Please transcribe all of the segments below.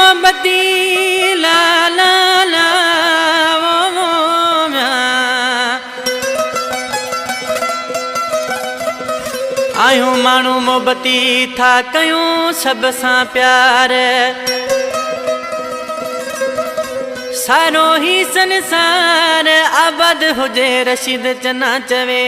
मोहब्बती ला ला ला आयूं मानू मोहब्बती था कयूं सब सां प्यार सारो ही संसार आबाद हुजे रशीद चना चवे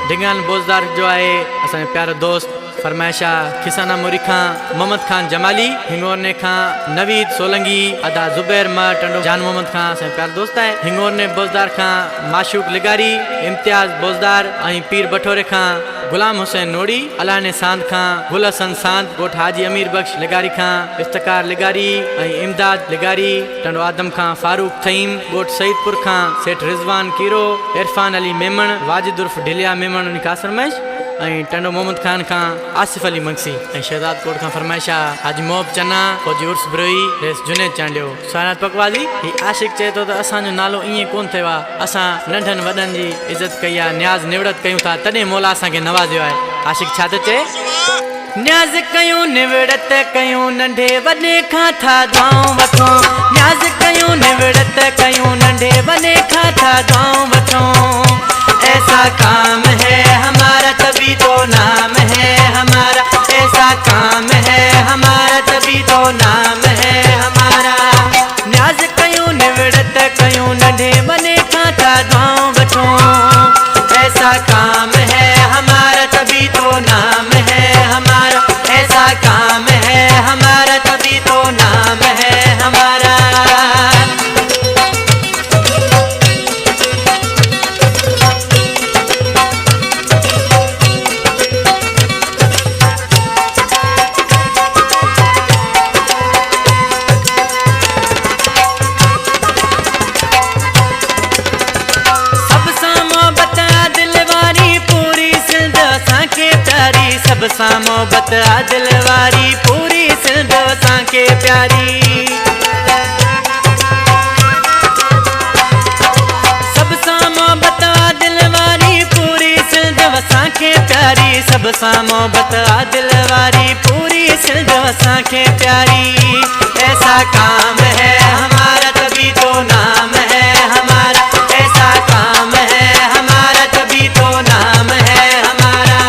डिंगान बोजदार जो आए असां प्यारो दोस्त फरमाइशा खिसाना मुरी खां मोहम्मद खान जमाली हिंगोरने खां नवीद सोलंगी अदा जुबैर मा टंडो जान मोहम्मद खां असां प्यारो दोस्त है हिंगोरने बोजदार खां माशूक लिगारी इम्तियाज बोजदार ऐं पीर बठोरे खां गुलाम हुसैन नोड़ी अलाने सांद खां गुल हसन सांद गोठ हाजी अमीर बख्श लिगारी खां इफ्तिकार लिगारी ऐं इमदाद लिगारी टंडो आदम खां फारूक थईम गोठ सईदपुर खां सेठ रिजवान कीरो इरफान अली मेमण वाजिद उर्फ ढिलिया मेमण निकास फरमाइश ऐं टंडो मोहम्मद खान खां आसिफ अली मंगसी ऐं शहजाद कोट खां फरमाइशा हाजी मोहब चना फौजी उर्स ब्रोई रेस जुनेद चांडियो सानात पकवादी ही आशिक चए तो त असांजो नालो ईअं कोन थियो आहे असां नंढनि वॾनि जी इज़त कई आहे न्याज़ निवड़त कयूं था तॾहिं मौला असांखे नवाज़ियो आहे आशिक छा थो चए न्याज़ कयूं निवड़त कयूं नंढे वॾे खां था दुआऊं वठूं न्याज़ कयूं निवड़त कयूं नंढे वॾे खां था दुआऊं वठूं ऐसा काम है हमारा तभी तो नाम है हमारा ऐसा काम है हमारा तभी तो नाम है हमारा न्याज़ कयूं निवड़त कयूं नंढे वॾे खां था दुआऊं वठूं ऐसा काम है हमारा तभी तो नाम है हमारा ऐसा काम है हमारा तभी तो नाम है हमारा सब सां मोहब्बत दिल वारी पूरी सिंध असांखे प्यारी सब सां मोहब्बत दिल वारी पूरी सिंध असांखे प्यारी सब सां मोहब्बत दिल वारी पूरी सिंध असांखे प्यारी ऐसा काम है हमारा तभी तो नाम है हमारा ऐसा काम है हमारा तभी तो नाम है हमारा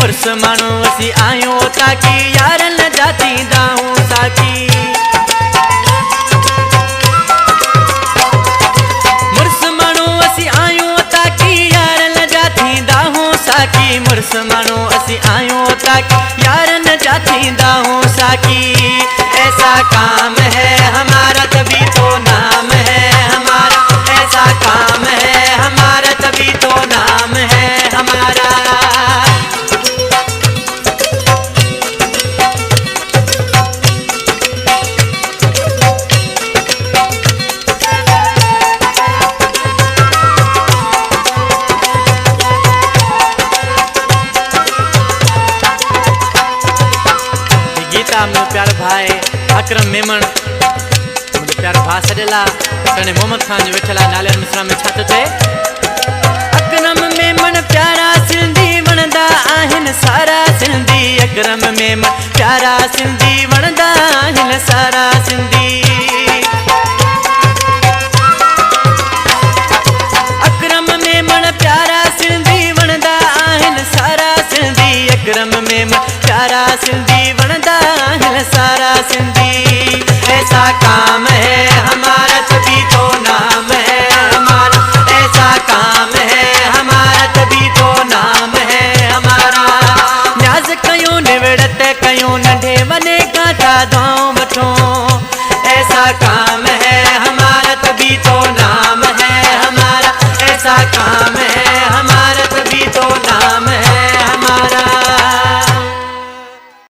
मुर्स मानो असी आयो ताकि यार न जाती दाऊं साकी मुर्स मानो असी आयो ताकि यार न जाती दाऊं साकी मुर्स मानो असी आयो ताकि यार न जाती दाऊं साकी ऐसा काम है हमारा तभी तो नाम है हमारा ऐसा काम है हमारा तभी तो नाम है हमारा प्यारो भाई अकरम मेमण मुझे प्यारो भा सडेला कने मोहम्मद खान जो वेठला नाले मिसरा में छा तो चए अकरम मेमण प्यारा सिंधी वणंदा आहिनि सारा सिंधी अकरम मेमण प्यारा सिंधी वणंदा आहिनि सारा सिंधी अकरम मेमण प्यारा सिंधी वणंदा आहिनि सारा सिंधी अकरम मेमण प्यारा सिंधी वणंदा सारा सिंधी ऐसा काम है हमारा तभी तो नाम है हमारा ऐसा काम है हमारा तभी तो नाम है हमारा न्याज़ कयूं निवड़त कयूं नंढे वॾे खां था दुआऊं वठूं ऐसा काम